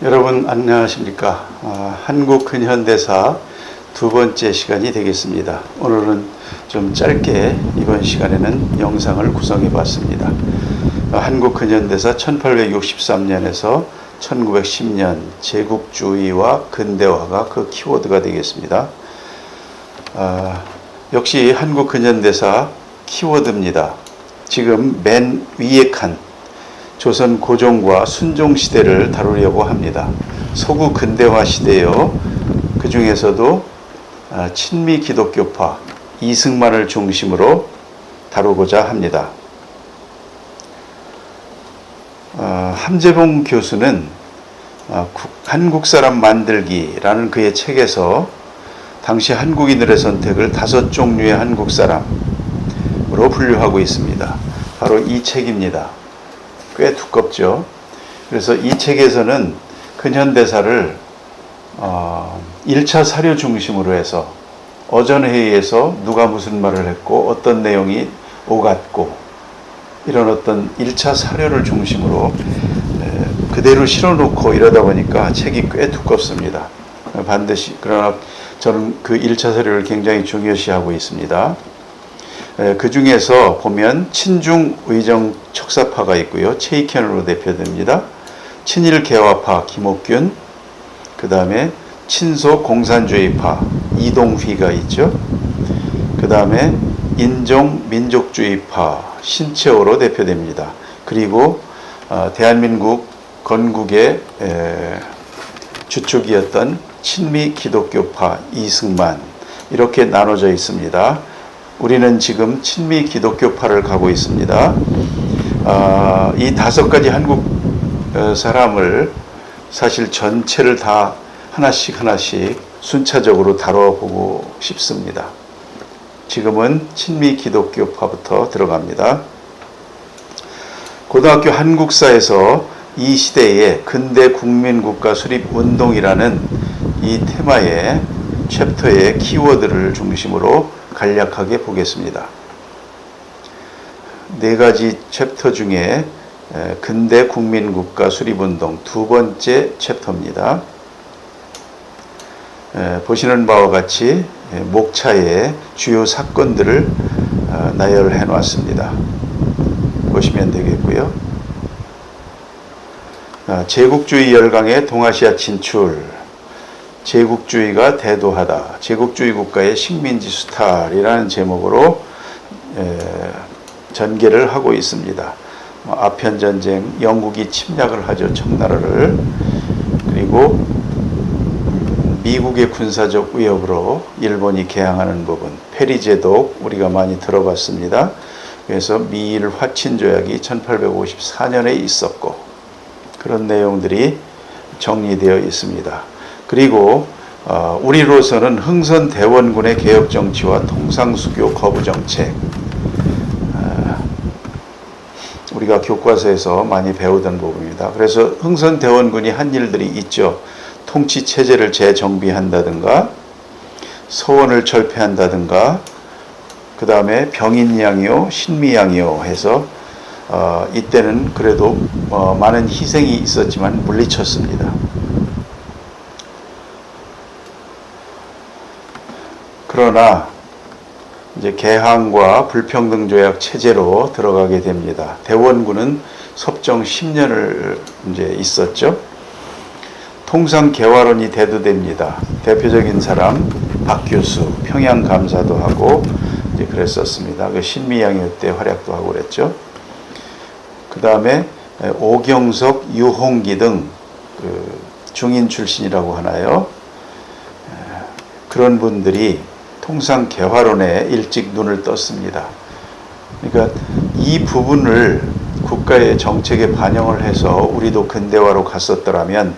여러분 안녕하십니까? 한국 근현대사 두 번째 시간이 되겠습니다. 오늘은 좀 짧게 이번 시간에는 영상을 구성해 봤습니다. 한국 근현대사 1863년에서 1910년 제국주의와 근대화가 그 키워드가 되겠습니다. 역시 한국 근현대사 키워드입니다. 지금 맨 위에 칸 조선 고종과 순종 시대를 다루려고 합니다. 서구 근대화 시대요. 그 중에서도 친미 기독교파 이승만을 중심으로 다루고자 합니다. 함재봉 교수는 한국 사람 만들기라는 그의 책에서 당시 한국인들의 선택을 5종류의 한국 사람으로 분류하고 있습니다. 바로 이 책입니다. 꽤 두껍죠. 그래서 이 책에서는 근현대사를 1차 사료 중심으로 해서 어전회의에서 누가 무슨 말을 했고 어떤 내용이 오갔고 이런 어떤 1차 사료를 중심으로 그대로 실어놓고 이러다 보니까 책이 꽤 두껍습니다. 반드시 그러나 저는 그 1차 사료를 굉장히 중요시하고 있습니다. 그 중에서 보면 친중 의정 척사파가 있고요. 최익현으로 대표됩니다. 친일 개화파 김옥균, 그 다음에 친소 공산주의파 이동휘가 있죠. 그 다음에 인종 민족주의파 신채호로 대표됩니다. 그리고 대한민국 건국의 주축이었던 친미 기독교파 이승만, 이렇게 나눠져 있습니다. 우리는 지금 친미 기독교파를 가고 있습니다. 이 5가지 한국 사람을 사실 전체를 다 하나씩 순차적으로 다뤄보고 싶습니다. 지금은 친미 기독교파부터 들어갑니다. 고등학교 한국사에서 이 시대의 근대 국민국가 수립 운동이라는 이 테마의 챕터의 키워드를 중심으로 간략하게 보겠습니다. 4가지 챕터 중에 근대 국민국가 수립운동 두 번째 챕터입니다. 보시는 바와 같이 목차에 주요 사건들을 나열해 놨습니다. 보시면 되겠고요. 제국주의 열강의 동아시아 진출, 제국주의가 대도하다, 제국주의 국가의 식민지 수탈이라는 제목으로 전개를 하고 있습니다. 아편전쟁, 영국이 침략을 하죠. 청나라를. 그리고 미국의 군사적 위협으로 일본이 개항하는 부분, 페리제독 우리가 많이 들어봤습니다. 그래서 미일 화친 조약이 1854년에 있었고 그런 내용들이 정리되어 있습니다. 그리고 우리로서는 흥선대원군의 개혁정치와 통상수교 거부정책, 우리가 교과서에서 많이 배우던 부분입니다. 그래서 흥선대원군이 한 일들이 있죠. 통치체제를 재정비한다든가 서원을 철폐한다든가 그 다음에 병인양요 신미양요 해서 이때는 그래도 많은 희생이 있었지만 물리쳤습니다. 그러나 이제 개항과 불평등조약 체제로 들어가게 됩니다. 대원군은 섭정 10년을 이제 있었죠. 통상개화론이 대두됩니다. 대표적인 사람 박규수 평양감사도 하고 이제 그랬었습니다. 그 신미양요 때 활약도 하고 그랬죠. 그 다음에 오경석, 유홍기 등 그 중인 출신이라고 하나요? 그런 분들이 통상개화론에 일찍 눈을 떴습니다. 그러니까 이 부분을 국가의 정책에 반영을 해서 우리도 근대화로 갔었더라면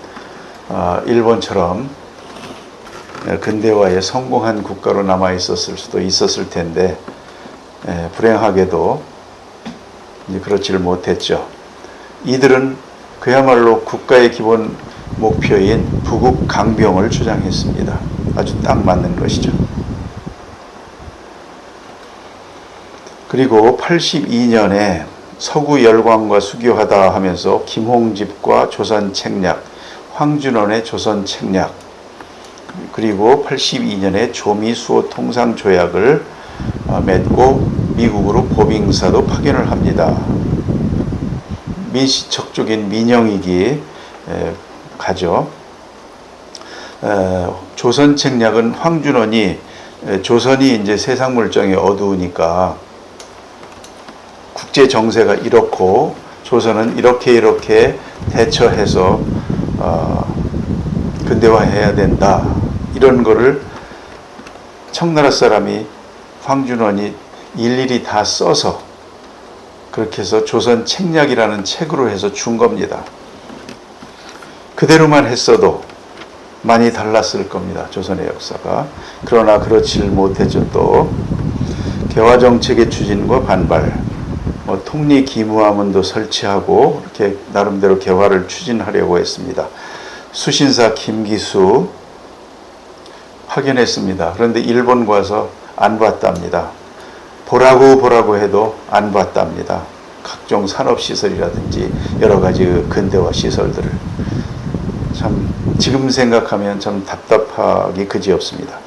일본처럼 근대화에 성공한 국가로 남아 있었을 수도 있었을 텐데 불행하게도 이제 그렇지를 못했죠. 이들은 그야말로 국가의 기본 목표인 부국 강병을 주장했습니다. 아주 딱 맞는 것이죠. 그리고 82년에 서구 열광과 수교하다 하면서 김홍집과 조선 책략, 황준원의 조선 책략, 그리고 82년에 조미 수호 통상 조약을 맺고 미국으로 보빙사도 파견을 합니다. 민시척족인 민영익이 가죠. 조선 책략은 황준원이 조선이 이제 세상 물정이 어두우니까 국제 정세가 이렇고 조선은 이렇게 대처해서 근대화해야 된다, 이런 거를 청나라 사람이 황준원이 일일이 다 써서 그렇게 해서 조선 책략이라는 책으로 해서 준 겁니다. 그대로만 했어도 많이 달랐을 겁니다, 조선의 역사가. 그러나 그렇지를 못했죠. 또 개화정책의 추진과 반발, 통리기무하문도 설치하고 이렇게 나름대로 개화를 추진하려고 했습니다. 수신사 김기수 파견했습니다. 그런데 일본 가서 안 봤답니다. 보라고 해도 안 봤답니다. 각종 산업시설이라든지 여러 가지 근대화 시설들을. 참 지금 생각하면 참 답답하기 그지없습니다.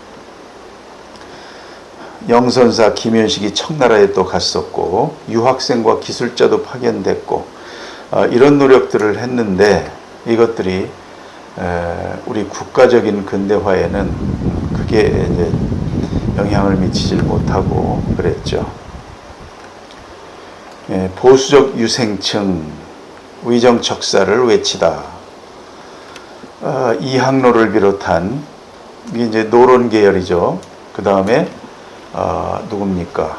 영선사 김현식이 청나라에 또 갔었고 유학생과 기술자도 파견됐고 이런 노력들을 했는데 이것들이 우리 국가적인 근대화에는 크게 이제 영향을 미치질 못하고 그랬죠. 보수적 유생층, 의정척사를 외치다. 이 항로를 비롯한 이게 이제 노론 계열이죠. 그 다음에 누굽니까?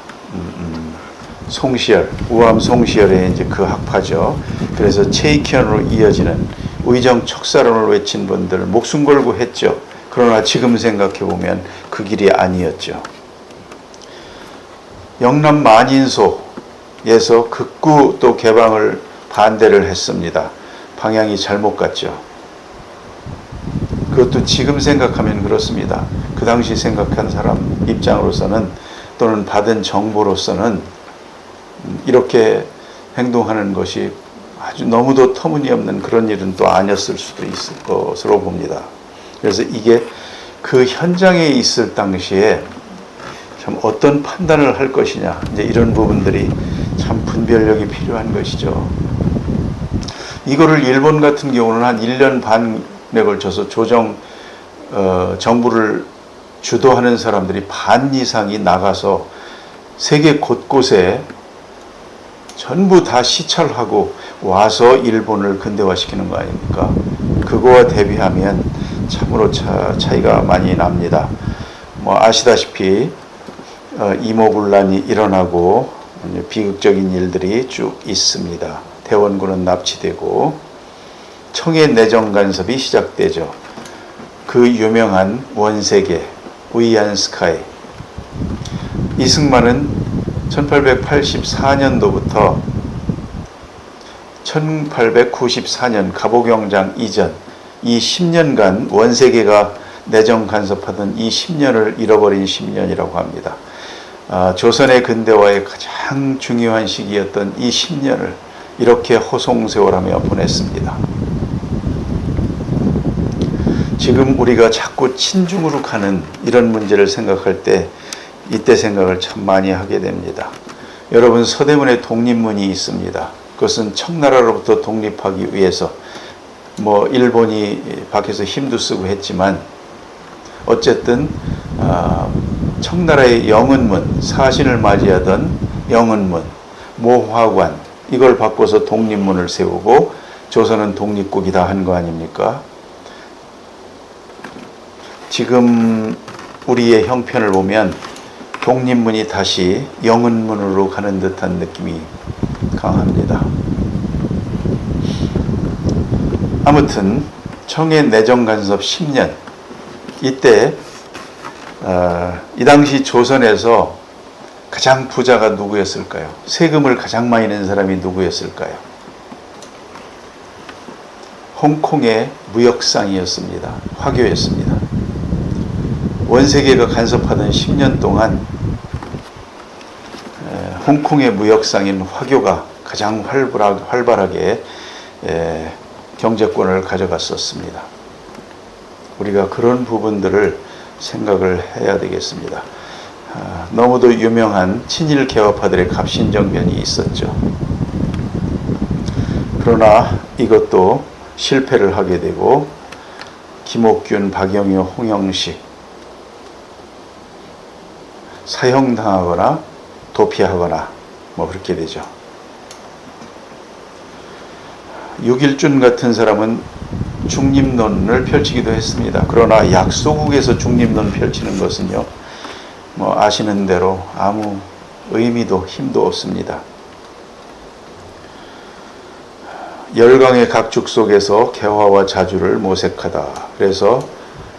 송시열, 우암 송시열의 이제 그 학파죠. 그래서 체이키언으로 이어지는 의정척사론을 외친 분들 목숨 걸고 했죠. 그러나 지금 생각해 보면 그 길이 아니었죠. 영남 만인소에서 극구 또 개방을 반대를 했습니다. 방향이 잘못 갔죠. 그것도 지금 생각하면 그렇습니다. 그 당시 생각한 사람 입장으로서는 또는 받은 정보로서는 이렇게 행동하는 것이 아주 너무도 터무니없는 그런 일은 또 아니었을 수도 있을 것으로 봅니다. 그래서 이게 그 현장에 있을 당시에 참 어떤 판단을 할 것이냐, 이제 이런 부분들이 참 분별력이 필요한 것이죠. 이거를 일본 같은 경우는 한 1년 반에 걸쳐서 정부를 주도하는 사람들이 반 이상이 나가서 세계 곳곳에 전부 다 시찰하고 와서 일본을 근대화시키는 거 아닙니까? 그거와 대비하면 참으로 차이가 많이 납니다. 아시다시피 이모군란이 일어나고 비극적인 일들이 쭉 있습니다. 대원군은 납치되고 청해 내정 간섭이 시작되죠. 그 유명한 원세계 위안스카이, 이승만은 1884년도부터 1894년 갑오경장 이전 이 10년간 원세계가 내정 간섭하던 이 10년을 잃어버린 10년이라고 합니다. 조선의 근대화의 가장 중요한 시기였던 이 10년을 이렇게 허송세월하며 보냈습니다. 지금 우리가 자꾸 친중으로 가는 이런 문제를 생각할 때 이때 생각을 참 많이 하게 됩니다. 여러분, 서대문에 독립문이 있습니다. 그것은 청나라로부터 독립하기 위해서 일본이 밖에서 힘도 쓰고 했지만 어쨌든 청나라의 영은문, 사신을 맞이하던 영은문, 모화관, 이걸 바꿔서 독립문을 세우고 조선은 독립국이다 한 거 아닙니까? 지금 우리의 형편을 보면 독립문이 다시 영은문으로 가는 듯한 느낌이 강합니다. 아무튼 청해 내정 간섭 10년, 이때 이 당시 조선에서 가장 부자가 누구였을까요? 세금을 가장 많이 낸 사람이 누구였을까요? 홍콩의 무역상이었습니다. 화교였습니다. 원세계가 간섭하던 10년 동안 홍콩의 무역상인 화교가 가장 활발하게 경제권을 가져갔었습니다. 우리가 그런 부분들을 생각을 해야 되겠습니다. 너무도 유명한 친일 개화파들의 갑신정변이 있었죠. 그러나 이것도 실패를 하게 되고 김옥균, 박영효, 홍영식 사형당하거나 도피하거나 뭐 그렇게 되죠. 6.1준 같은 사람은 중립론을 펼치기도 했습니다. 그러나 약소국에서 중립론 펼치는 것은요, 뭐 아시는 대로 아무 의미도 힘도 없습니다. 열강의 각축 속에서 개화와 자주를 모색하다. 그래서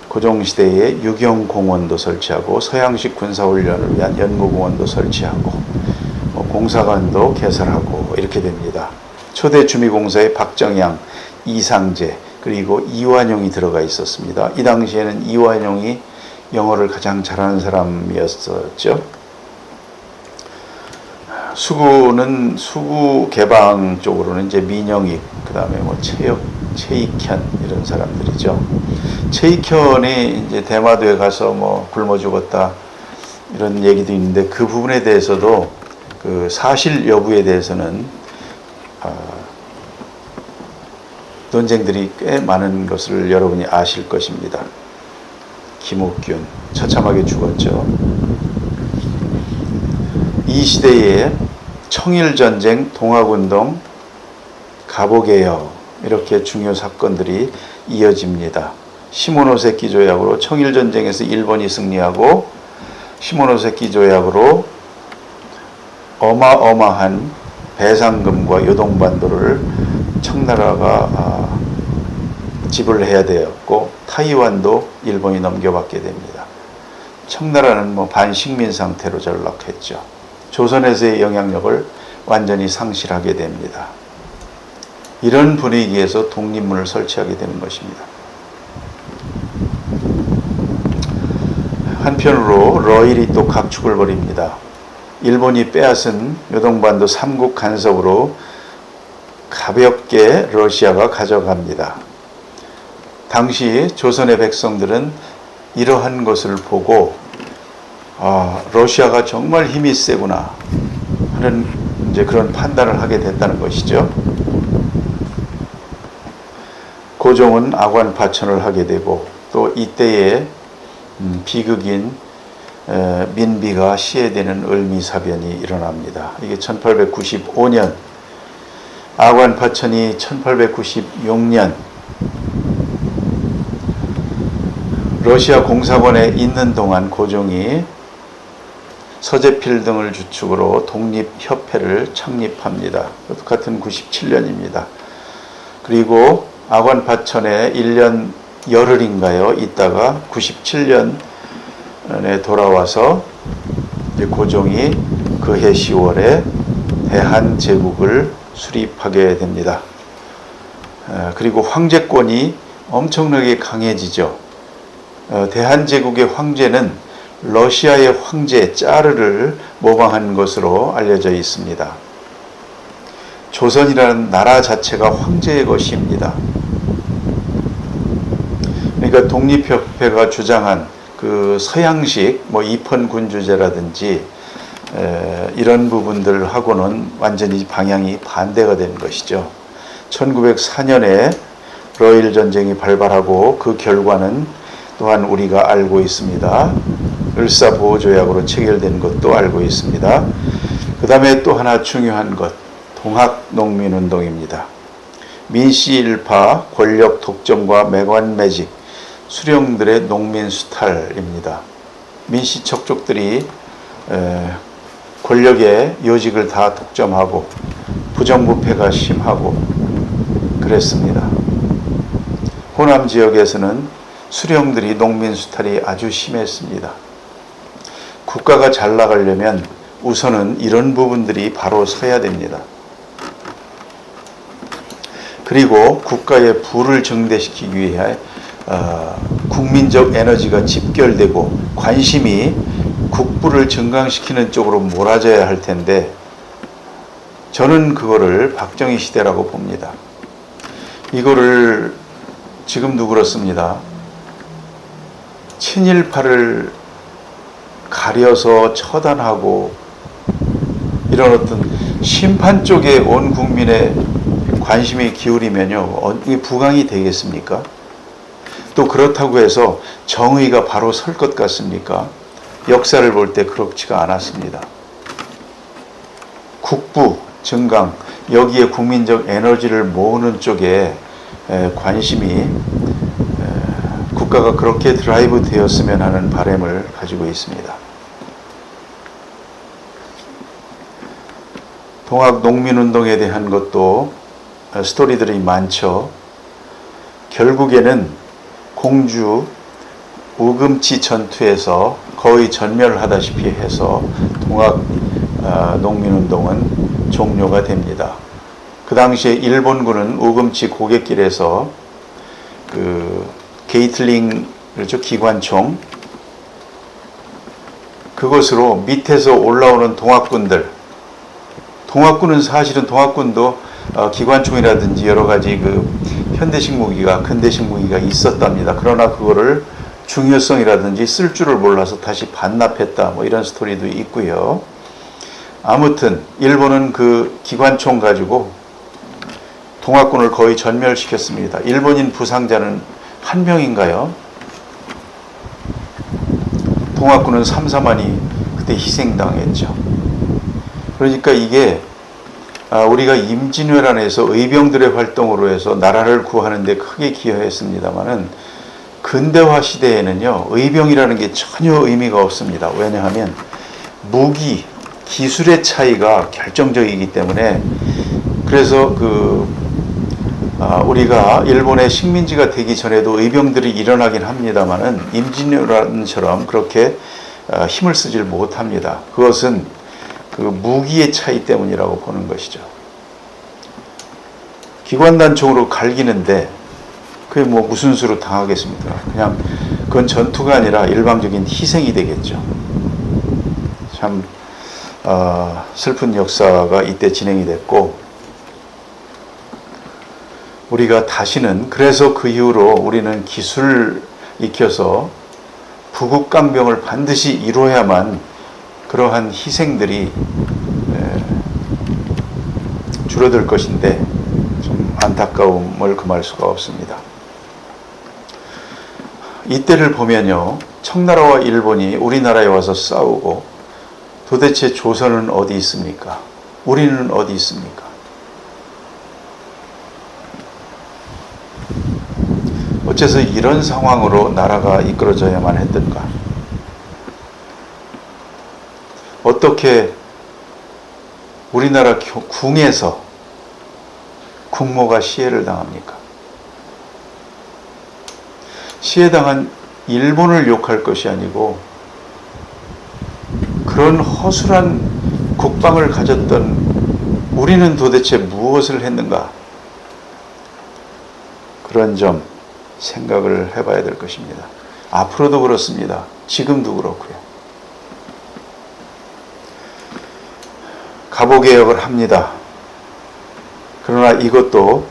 고종시대에 유경공원도 설치하고 서양식 군사훈련을 위한 연구공원도 설치하고 공사관도 개설하고 이렇게 됩니다. 초대 주미공사에 박정양, 이상재 그리고 이완용이 들어가 있었습니다. 이 당시에는 이완용이 영어를 가장 잘하는 사람이었었죠. 수구 개방 쪽으로는 이제 민영익, 그 다음에 뭐 최익현 이런 사람들이죠. 최익현이 이제 대마도에 가서 뭐 굶어 죽었다 이런 얘기도 있는데 그 부분에 대해서도 그 사실 여부에 대해서는 논쟁들이 꽤 많은 것을 여러분이 아실 것입니다. 김옥균 처참하게 죽었죠. 이 시대에 청일전쟁, 동학운동, 갑오개혁 이렇게 중요 사건들이 이어집니다. 시모노세키 조약으로 청일전쟁에서 일본이 승리하고 시모노세키 조약으로 어마어마한 배상금과 요동반도를 청나라가 지불해야 되었고 타이완도 일본이 넘겨받게 됩니다. 청나라는 뭐 반식민 상태로 전락했죠. 조선에서의 영향력을 완전히 상실하게 됩니다. 이런 분위기에서 독립문을 설치하게 되는 것입니다. 한편으로 러일이 또 각축을 벌입니다. 일본이 빼앗은 요동반도 삼국 간섭으로 가볍게 러시아가 가져갑니다. 당시 조선의 백성들은 이러한 것을 보고 러시아가 정말 힘이 세구나 하는 이제 그런 판단을 하게 됐다는 것이죠. 고종은 아관파천을 하게 되고 또 이때에 비극인 민비가 시해되는 을미사변이 일어납니다. 이게 1895년, 아관파천이 1896년 러시아 공사관에 있는 동안 고종이 서재필 등을 주축으로 독립협회를 창립합니다. 같은 97년입니다. 그리고 아관파천에 1년 열흘인가요? 있다가 97년에 돌아와서 고종이 그해 10월에 대한제국을 수립하게 됩니다. 그리고 황제권이 엄청나게 강해지죠. 대한제국의 황제는 러시아의 황제 짜르를 모방한 것으로 알려져 있습니다. 조선이라는 나라 자체가 황제의 것입니다. 그러니까 독립협회가 주장한 그 서양식 뭐 입헌군주제라든지 이런 부분들하고는 완전히 방향이 반대가 된 것이죠. 1904년에 러일 전쟁이 발발하고 그 결과는 또한 우리가 알고 있습니다. 을사보호조약으로 체결된 것도 알고 있습니다. 그 다음에 또 하나 중요한 것, 동학농민운동입니다. 민씨일파, 권력 독점과 매관매직, 수령들의 농민수탈입니다. 민씨 척족들이 권력의 요직을 다 독점하고 부정부패가 심하고 그랬습니다. 호남 지역에서는 수령들이 농민수탈이 아주 심했습니다. 국가가 잘 나가려면 우선은 이런 부분들이 바로 서야 됩니다. 그리고 국가의 부를 증대시키기 위해 국민적 에너지가 집결되고 관심이 국부를 증강시키는 쪽으로 몰아져야 할 텐데 저는 그거를 박정희 시대라고 봅니다. 이거를 지금도 그렇습니다. 친일파를 가려서 처단하고 이런 어떤 심판 쪽에 온 국민의 관심이 기울이면요, 이게 부강이 되겠습니까? 또 그렇다고 해서 정의가 바로 설 것 같습니까? 역사를 볼 때 그렇지가 않았습니다. 국부, 정강, 여기에 국민적 에너지를 모으는 쪽에 관심이 국가가 그렇게 드라이브 되었으면 하는 바람을 가지고 있습니다. 동학 농민운동에 대한 것도 스토리들이 많죠. 결국에는 공주 우금치 전투에서 거의 전멸하다시피 해서 동학 농민운동은 종료가 됩니다. 그 당시에 일본군은 우금치 고갯길에서 그 게이틀링, 그렇죠, 기관총, 그것으로 밑에서 올라오는 동학군은 사실은 동학군도 기관총이라든지 여러 가지 그 현대식 무기가, 근대식 무기가 있었답니다. 그러나 그거를 중요성이라든지 쓸 줄을 몰라서 다시 반납했다, 뭐 이런 스토리도 있고요. 아무튼 일본은 그 기관총 가지고 동학군을 거의 전멸시켰습니다. 일본인 부상자는 한 명인가요? 동학군은 3, 4만이 그때 희생당했죠. 그러니까 이게 우리가 임진왜란에서 의병들의 활동으로 해서 나라를 구하는 데 크게 기여했습니다마는 근대화 시대에는요, 의병이라는 게 전혀 의미가 없습니다. 왜냐하면 무기, 기술의 차이가 결정적이기 때문에. 그래서 우리가 일본의 식민지가 되기 전에도 의병들이 일어나긴 합니다마는 임진왜란처럼 그렇게 힘을 쓰질 못합니다. 그것은 그 무기의 차이 때문이라고 보는 것이죠. 기관단총으로 갈기는데 그게 뭐 무슨 수로 당하겠습니까? 그냥 그건 전투가 아니라 일방적인 희생이 되겠죠. 참 슬픈 역사가 이때 진행이 됐고, 우리가 다시는, 그래서 그 이후로 우리는 기술을 익혀서 부국강병을 반드시 이루어야만 그러한 희생들이 줄어들 것인데 좀 안타까움을 금할 수가 없습니다. 이때를 보면요, 청나라와 일본이 우리나라에 와서 싸우고 도대체 조선은 어디 있습니까? 우리는 어디 있습니까? 어째서 이런 상황으로 나라가 이끌어져야만 했던가? 어떻게 우리나라 궁에서 국모가 시해를 당합니까? 시해당한 일본을 욕할 것이 아니고 그런 허술한 국방을 가졌던 우리는 도대체 무엇을 했는가? 그런 점 생각을 해봐야 될 것입니다. 앞으로도 그렇습니다. 지금도 그렇고요. 갑오개혁을 합니다. 그러나 이것도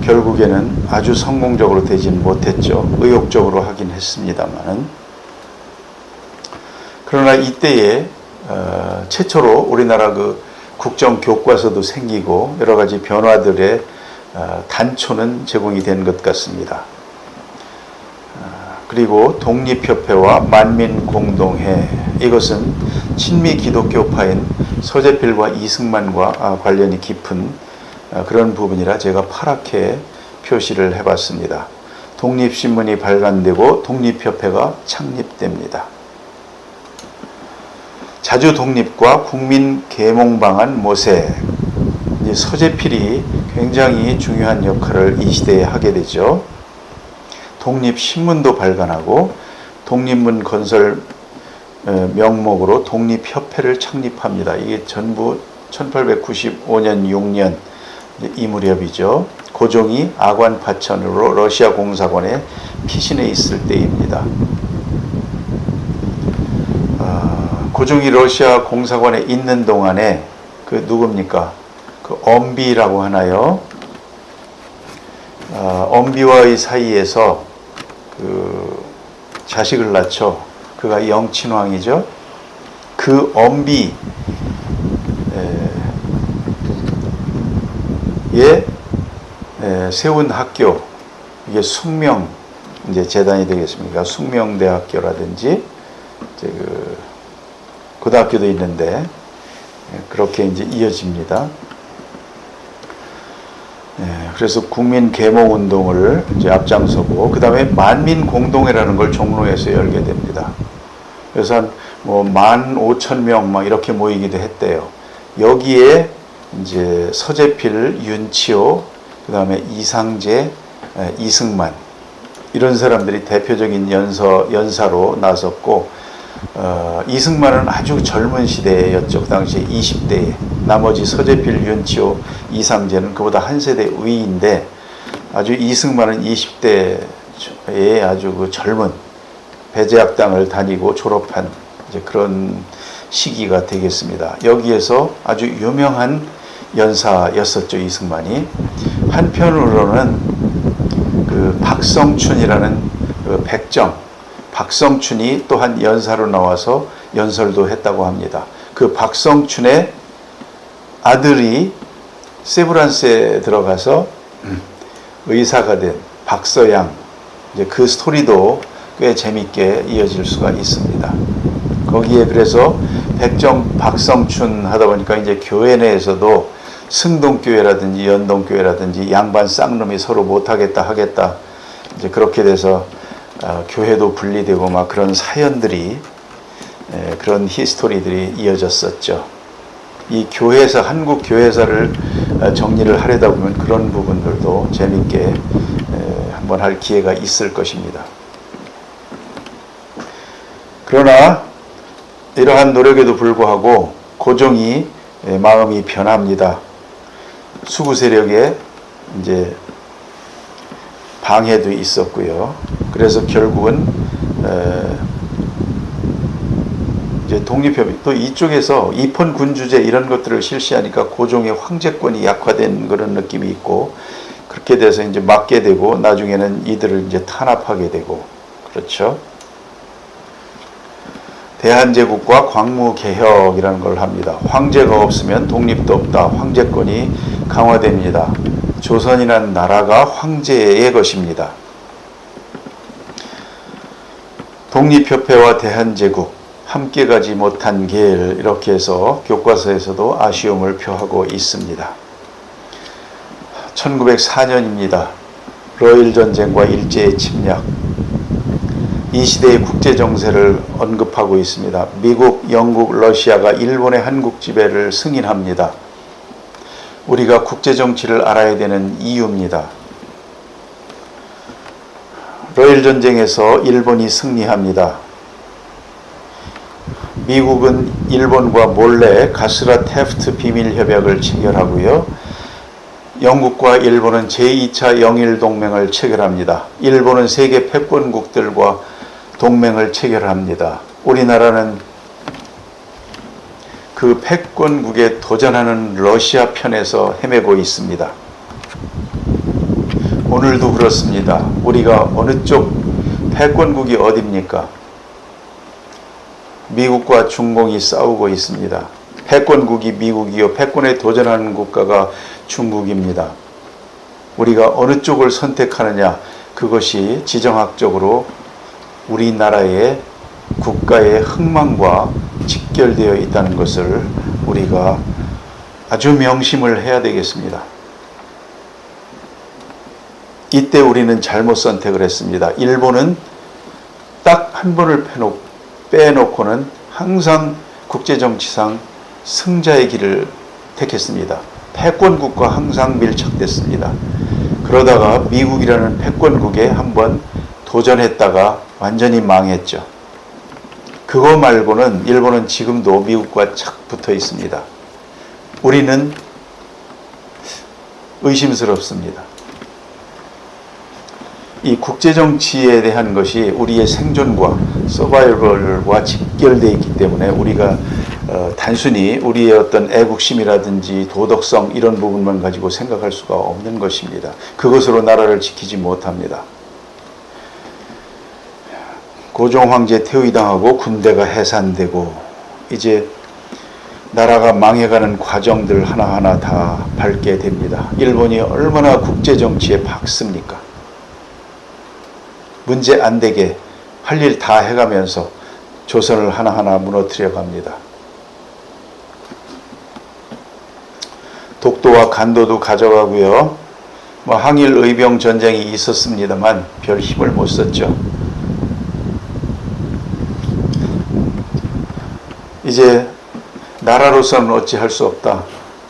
결국에는 아주 성공적으로 되진 못했죠. 의욕적으로 하긴 했습니다만은. 그러나 이때에 최초로 우리나라 그 국정교과서도 생기고 여러 가지 변화들의 단초는 제공이 된 것 같습니다. 그리고 독립협회와 만민공동회, 이것은 친미 기독교파인 서재필과 이승만과 관련이 깊은 그런 부분이라 제가 파랗게 표시를 해봤습니다. 독립신문이 발간되고 독립협회가 창립됩니다. 자주독립과 국민계몽방안 모색, 서재필이 굉장히 중요한 역할을 이 시대에 하게 되죠. 독립신문도 발간하고 독립문 건설 명목으로 독립협회를 창립합니다. 이게 전부 1895년, 6년 이 무렵이죠. 고종이 아관 파천으로 러시아 공사관에 피신해 있을 때입니다. 고종이 러시아 공사관에 있는 동안에 그 누굽니까? 그 엄비라고 하나요? 엄비와의 사이에서 그 자식을 낳죠. 그가 영친왕이죠. 그 엄비에 세운 학교, 이게 숙명 이제 재단이 되겠습니까? 숙명대학교라든지 이제 그 고등학교도 있는데 그렇게 이제 이어집니다. 그래서 국민 계몽 운동을 이제 앞장서고, 그 다음에 만민공동회라는 걸 종로에서 열게 됩니다. 그래서 한 뭐 15,000명 막 이렇게 모이기도 했대요. 여기에 이제 서재필, 윤치호, 그 다음에 이상재, 이승만, 이런 사람들이 대표적인 연사로 나섰고, 이승만은 아주 젊은 시대였죠. 그 당시에 20대에. 나머지 서재필, 윤치호, 이상재는 그보다 한 세대 위인데, 아주 이승만은 20대에 아주 그 젊은 배제학당을 다니고 졸업한 이제 그런 시기가 되겠습니다. 여기에서 아주 유명한 연사였었죠, 이승만이. 한편으로는 그 박성춘이라는 그 박성춘이 또한 연사로 나와서 연설도 했다고 합니다. 그 박성춘의 아들이 세브란스에 들어가서 의사가 된 박서양, 이제 그 스토리도 꽤 재밌게 이어질 수가 있습니다. 거기에 그래서 박성춘 하다 보니까 이제 교회 내에서도 승동교회라든지 연동교회라든지 양반 쌍놈이 서로 못하겠다 하겠다, 이제 그렇게 돼서 교회도 분리되고 막 그런 사연들이, 그런 히스토리들이 이어졌었죠. 이 교회사, 한국 교회사를 정리를 하려다 보면 그런 부분들도 재밌게 한번 할 기회가 있을 것입니다. 그러나 이러한 노력에도 불구하고 고종이 마음이 변합니다. 수구 세력의 이제 방해도 있었고요. 그래서 결국은 이제 독립협의, 또 이쪽에서 입헌 군주제 이런 것들을 실시하니까 고종의 황제권이 약화된 그런 느낌이 있고, 그렇게 돼서 이제 막게 되고 나중에는 이들을 이제 탄압하게 되고, 그렇죠. 대한제국과 광무개혁이라는 걸 합니다. 황제가 없으면 독립도 없다. 황제권이 강화됩니다. 조선이라는 나라가 황제의 것입니다. 독립협회와 대한제국, 함께 가지 못한 길, 이렇게 해서 교과서에서도 아쉬움을 표하고 있습니다. 1904년입니다. 러일전쟁과 일제의 침략, 이 시대의 국제정세를 언급하고 있습니다. 미국, 영국, 러시아가 일본의 한국 지배를 승인합니다. 우리가 국제정치를 알아야 되는 이유입니다. 러일전쟁에서 일본이 승리합니다. 미국은 일본과 몰래 가스라 테프트 비밀협약을 체결하고요. 영국과 일본은 제2차 영일동맹을 체결합니다. 일본은 세계 패권국들과 동맹을 체결합니다. 우리나라는 그 패권국에 도전하는 러시아 편에서 헤매고 있습니다. 오늘도 그렇습니다. 우리가 어느 쪽, 패권국이 어디입니까? 미국과 중공이 싸우고 있습니다. 패권국이 미국이요, 패권에 도전하는 국가가 중국입니다. 우리가 어느 쪽을 선택하느냐, 그것이 지정학적으로 우리나라의 국가의 흥망과 직결되어 있다는 것을 우리가 아주 명심을 해야 되겠습니다. 이때 우리는 잘못 선택을 했습니다. 일본은 딱 한 번을 빼놓고는 항상 국제정치상 승자의 길을 택했습니다. 패권국과 항상 밀착됐습니다. 그러다가 미국이라는 패권국에 한번 도전했다가 완전히 망했죠. 그거 말고는 일본은 지금도 미국과 착 붙어 있습니다. 우리는 의심스럽습니다. 이 국제정치에 대한 것이 우리의 생존과 서바이벌과 직결되어 있기 때문에 우리가 단순히 우리의 어떤 애국심이라든지 도덕성 이런 부분만 가지고 생각할 수가 없는 것입니다. 그것으로 나라를 지키지 못합니다. 고종 황제 퇴위당하고 군대가 해산되고 이제 나라가 망해가는 과정들 하나하나 다 밟게 됩니다. 일본이 얼마나 국제정치에 박습니까? 문제 안 되게 할 일 다 해가면서 조선을 하나하나 무너뜨려 갑니다. 독도와 간도도 가져가고요. 항일 의병 전쟁이 있었습니다만 별 힘을 못 썼죠. 이제 나라로서는 어찌할 수 없다.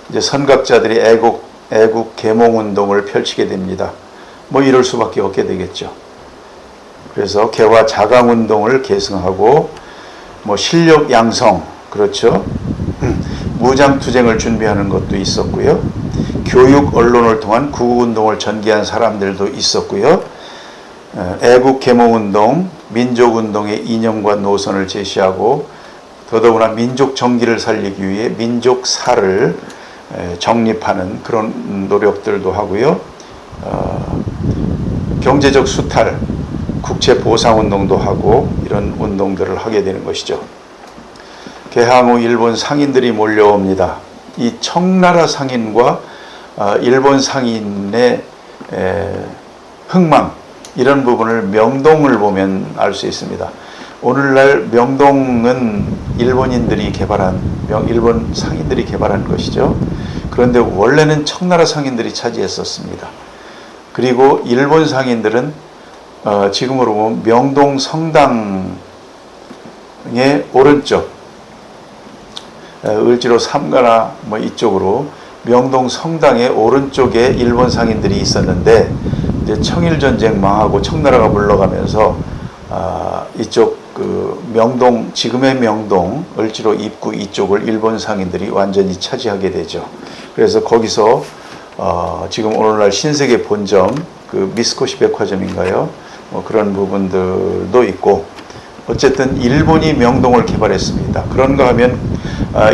이제 선각자들이 애국 계몽 운동을 펼치게 됩니다. 이럴 수밖에 없게 되겠죠. 그래서 개화 자강 운동을 계승하고 실력 양성, 그렇죠. 무장 투쟁을 준비하는 것도 있었고요. 교육 언론을 통한 구국 운동을 전개한 사람들도 있었고요. 애국 계몽 운동, 민족 운동의 이념과 노선을 제시하고 더더구나 민족 정기를 살리기 위해 민족사를 정립하는 그런 노력들도 하고요. 경제적 수탈, 국채 보상 운동도 하고 이런 운동들을 하게 되는 것이죠. 개항 후 일본 상인들이 몰려옵니다. 이 청나라 상인과 일본 상인의 흥망 이런 부분을 명동을 보면 알 수 있습니다. 오늘날 명동은 일본인들이 개발한 일본 상인들이 개발한 것이죠. 그런데 원래는 청나라 상인들이 차지했었습니다. 그리고 일본 상인들은 지금으로 보면 명동 성당의 오른쪽 을지로 삼가나 이쪽으로 명동 성당의 오른쪽에 일본 상인들이 있었는데 이제 청일전쟁 망하고 청나라가 물러가면서 이쪽 명동, 지금의 명동 을지로 입구 이쪽을 일본 상인들이 완전히 차지하게 되죠. 그래서 거기서 지금 오늘날 신세계 본점 미스코시 백화점인가요? 그런 부분들도 있고 어쨌든 일본이 명동을 개발했습니다. 그런가 하면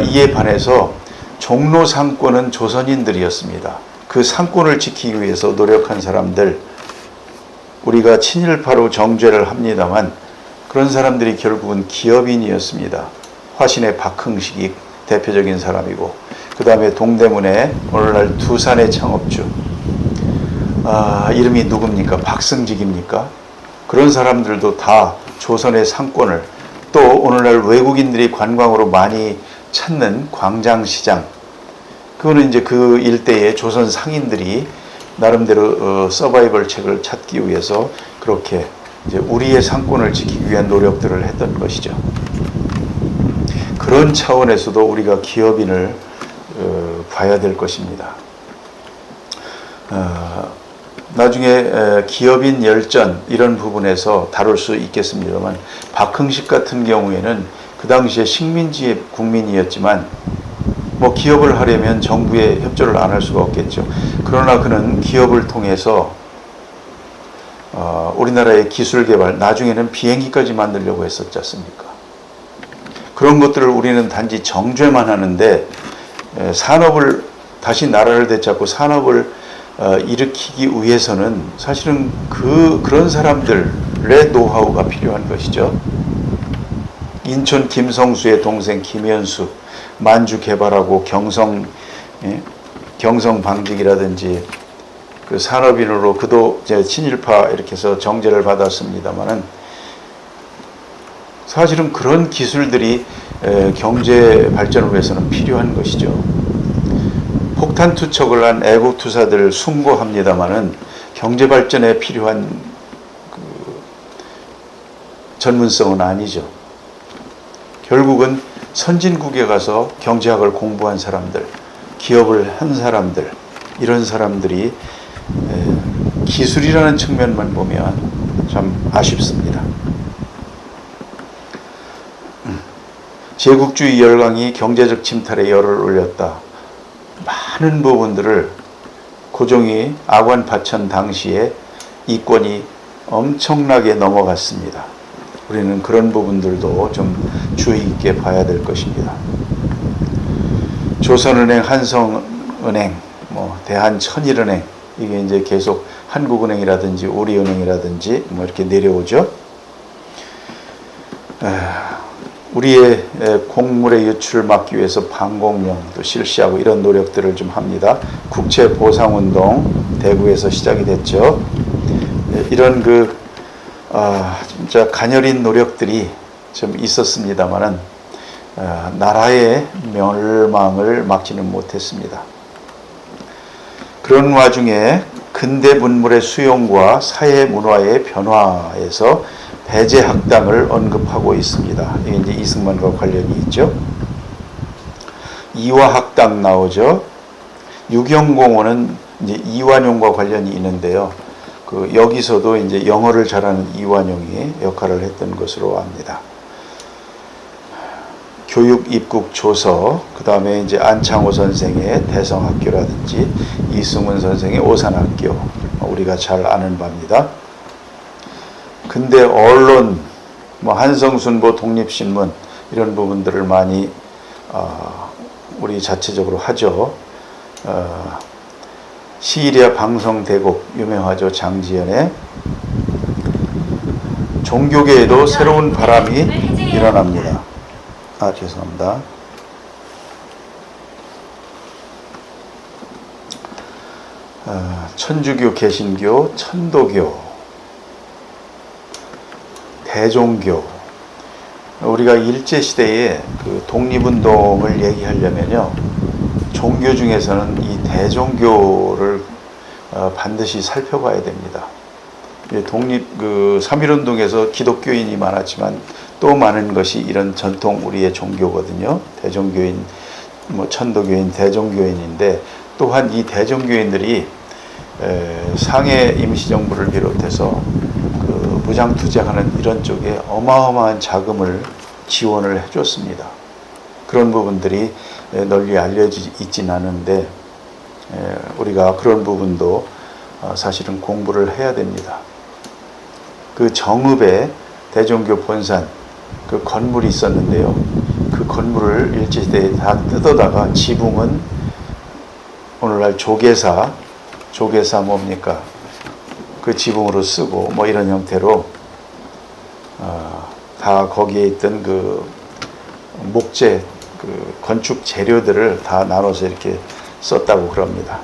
이에 반해서 종로 상권은 조선인들이었습니다. 그 상권을 지키기 위해서 노력한 사람들, 우리가 친일파로 정죄를 합니다만 그런 사람들이 결국은 기업인이었습니다. 화신의 박흥식이 대표적인 사람이고 그 다음에 동대문에 오늘날 두산의 창업주 이름이 누굽니까? 박승직입니까? 그런 사람들도 다 조선의 상권을 또 오늘날 외국인들이 관광으로 많이 찾는 광장시장 그거는 이제 그 일대의 조선 상인들이 나름대로 서바이벌 책을 찾기 위해서 그렇게 이제 우리의 상권을 지키기 위한 노력들을 했던 것이죠. 그런 차원에서도 우리가 기업인을 봐야 될 것입니다. 나중에 기업인 열전 이런 부분에서 다룰 수 있겠습니다만 박흥식 같은 경우에는 그 당시에 식민지의 국민이었지만 기업을 하려면 정부의 협조를 안 할 수가 없겠죠. 그러나 그는 기업을 통해서 우리나라의 기술 개발, 나중에는 비행기까지 만들려고 했었지 않습니까? 그런 것들을 우리는 단지 정죄만 하는데 산업을 다시 나라를 되찾고 산업을 일으키기 위해서는 사실은 그런 사람들의 노하우가 필요한 것이죠. 인천 김성수의 동생 김현수 만주 개발하고 경성 방직이라든지 그 산업인으로 그도 이제 친일파 이렇게 해서 정죄를 받았습니다만은 사실은 그런 기술들이 경제 발전을 위해서는 필요한 것이죠. 폭탄 투척을 한 애국 투사들을 숭고합니다만은 경제 발전에 필요한 전문성은 아니죠. 결국은 선진국에 가서 경제학을 공부한 사람들, 기업을 한 사람들, 이런 사람들이 기술이라는 측면만 보면 참 아쉽습니다. 제국주의 열강이 경제적 침탈에 열을 올렸다. 많은 부분들을 고종이 아관 파천 당시에 이권이 엄청나게 넘어갔습니다. 우리는 그런 부분들도 좀 주의 있게 봐야 될 것입니다. 조선은행, 한성은행, 뭐 대한천일은행, 이게 이제 계속 한국은행이라든지 우리은행이라든지 뭐 이렇게 내려오죠. 우리의 곡물의 유출을 막기 위해서 방공령도 실시하고 이런 노력들을 좀 합니다. 국채보상운동 대구에서 시작이 됐죠. 이런 진짜 가녀린 노력들이 좀 있었습니다만은 나라의 멸망을 막지는 못했습니다. 그런 와중에 근대 문물의 수용과 사회 문화의 변화에서 배제학당을 언급하고 있습니다. 이게 이제 이승만과 관련이 있죠. 이화학당 나오죠. 유경공원은 이제 이완용과 관련이 있는데요. 여기서도 이제 영어를 잘하는 이완용이 역할을 했던 것으로 압니다. 교육 입국 조서, 그 다음에 이제 안창호 선생의 대성학교라든지 이승훈 선생의 오산학교, 우리가 잘 아는 바입니다. 근데 언론, 뭐 한성순보, 독립신문 이런 부분들을 많이 우리 자체적으로 하죠. 시리아 방송대국 유명하죠. 장지연의. 종교계에도 새로운 바람이 일어납니다. 죄송합니다. 천주교, 개신교, 천도교, 대종교. 우리가 일제시대에 그 독립운동을 얘기하려면요, 종교 중에서는 이 대종교를 반드시 살펴봐야 됩니다. 독립, 3.1운동에서 기독교인이 많았지만 또 많은 것이 이런 전통 우리의 종교거든요. 대종교인, 뭐 천도교인, 대종교인인데, 또한 이 대종교인들이 상해 임시정부를 비롯해서 무장투쟁하는 이런 쪽에 어마어마한 자금을 지원을 해줬습니다. 그런 부분들이 널리 알려져 있지는 않은데, 우리가 그런 부분도 사실은 공부를 해야 됩니다. 그 정읍에 대종교 본산, 그 건물이 있었는데요. 그 건물을 일제시대에 다 뜯어다가 지붕은 오늘날 조계사 뭡니까? 그 지붕으로 쓰고 뭐 이런 형태로 다 거기에 있던 그 목재, 그 건축 재료들을 다 나눠서 이렇게 썼다고 그럽니다.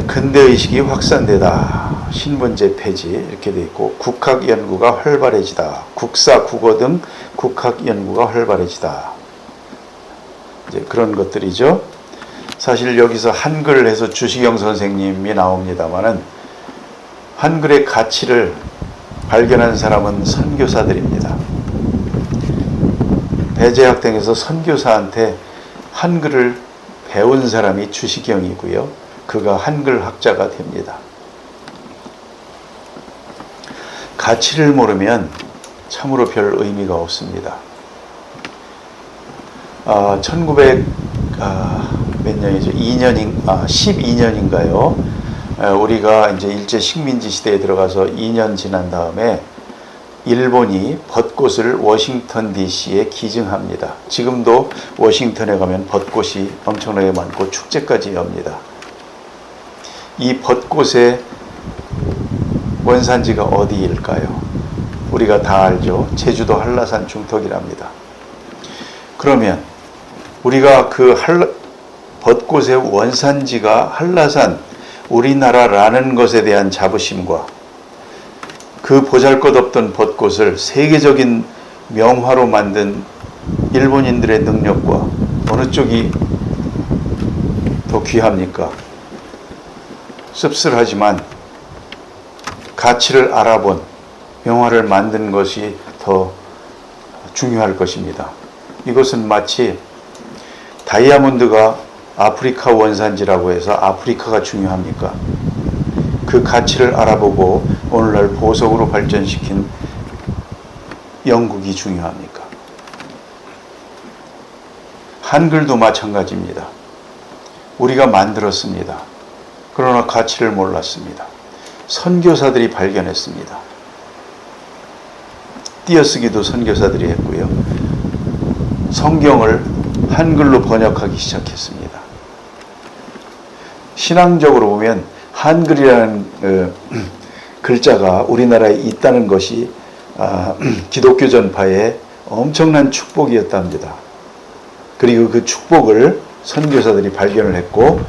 근대의식이 확산되다. 신분제 폐지 이렇게 돼 있고, 국학연구가 활발해지다. 국사, 국어 등 국학연구가 활발해지다. 이제 그런 것들이죠. 사실 여기서 한글 해서 주시경 선생님이 나옵니다만은, 한글의 가치를 발견한 사람은 선교사들입니다. 배제학당에서 선교사한테 한글을 배운 사람이 주시경이고요. 그가 한글 학자가 됩니다. 가치를 모르면 참으로 별 의미가 없습니다. 1900 몇 년이죠? 12년인가요? 우리가 이제 일제 식민지 시대에 들어가서 2년 지난 다음에 일본이 벚꽃을 워싱턴 DC에 기증합니다. 지금도 워싱턴에 가면 벚꽃이 엄청나게 많고 축제까지 엽니다. 이 벚꽃의 원산지가 어디일까요? 우리가 다 알죠. 제주도 한라산 중턱이랍니다. 그러면 우리가 그 벚꽃의 원산지가 한라산, 우리나라라는 것에 대한 자부심과 그 보잘것없던 벚꽃을 세계적인 명화로 만든 일본인들의 능력과 어느 쪽이 더 귀합니까? 씁쓸하지만 가치를 알아본 명화를 만든 것이 더 중요할 것입니다. 이것은 마치 다이아몬드가 아프리카 원산지라고 해서 아프리카가 중요합니까? 그 가치를 알아보고 오늘날 보석으로 발전시킨 영국이 중요합니까? 한글도 마찬가지입니다. 우리가 만들었습니다. 그러나 가치를 몰랐습니다. 선교사들이 발견했습니다. 띄어쓰기도 선교사들이 했고요. 성경을 한글로 번역하기 시작했습니다. 신앙적으로 보면 한글이라는 글자가 우리나라에 있다는 것이 기독교 전파의 엄청난 축복이었답니다. 그리고 그 축복을 선교사들이 발견을 했고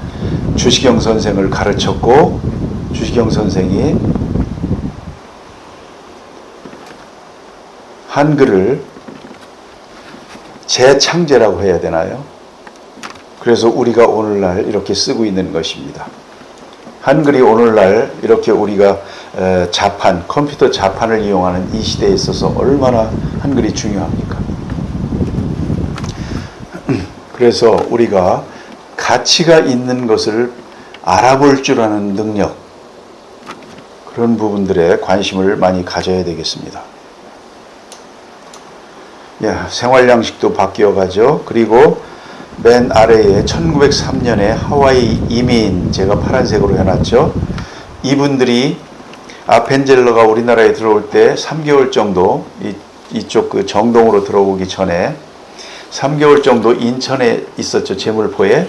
주시경 선생을 가르쳤고 주시경 선생이 한글을 재창제라고 해야 되나요? 그래서 우리가 오늘날 이렇게 쓰고 있는 것입니다. 한글이 오늘날 이렇게 우리가 자판, 컴퓨터 자판을 이용하는 이 시대에 있어서 얼마나 한글이 중요합니까? 그래서 우리가 가치가 있는 것을 알아볼 줄 아는 능력, 그런 부분들에 관심을 많이 가져야 되겠습니다. 생활 양식도 바뀌어 가죠. 그리고 맨 아래에 1903년에 하와이 이민, 제가 파란색으로 해놨죠. 이분들이 아펜젤러가 우리나라에 들어올 때 3개월 정도 이쪽 그 정동으로 들어오기 전에 3개월 정도 인천에 있었죠. 제물포에.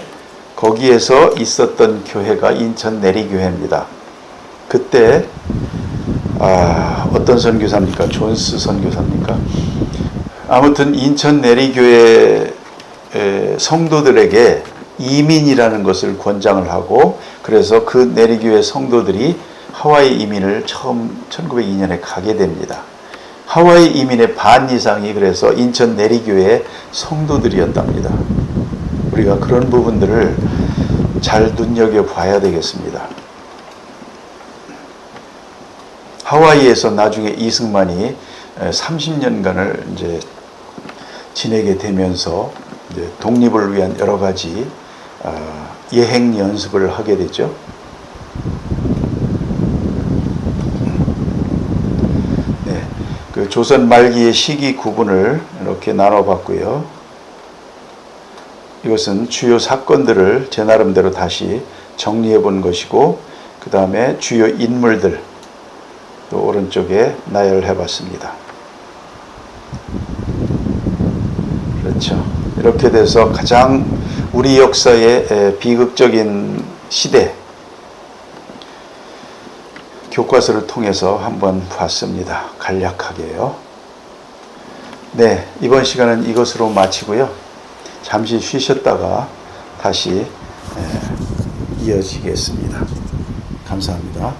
거기에서 있었던 교회가 인천 내리교회입니다. 그때 어떤 선교사입니까? 존스 선교사입니까? 아무튼 인천 내리교회 성도들에게 이민이라는 것을 권장을 하고, 그래서 그 내리교회 성도들이 하와이 이민을 처음 1902년에 가게 됩니다. 하와이 이민의 반 이상이 그래서 인천 내리교회 성도들이었답니다. 우리가 그런 부분들을 잘 눈여겨봐야 되겠습니다. 하와이에서 나중에 이승만이 30년간을 이제 지내게 되면서 이제 독립을 위한 여러 가지 예행 연습을 하게 되죠. 네, 그 조선 말기의 시기 구분을 이렇게 나눠봤고요. 이것은 주요 사건들을 제 나름대로 다시 정리해 본 것이고, 그 다음에 주요 인물들 또 오른쪽에 나열해 봤습니다. 그렇죠. 이렇게 돼서 가장 우리 역사의 비극적인 시대 교과서를 통해서 한번 봤습니다. 간략하게요. 네, 이번 시간은 이것으로 마치고요. 잠시 쉬셨다가 다시 이어지겠습니다. 감사합니다.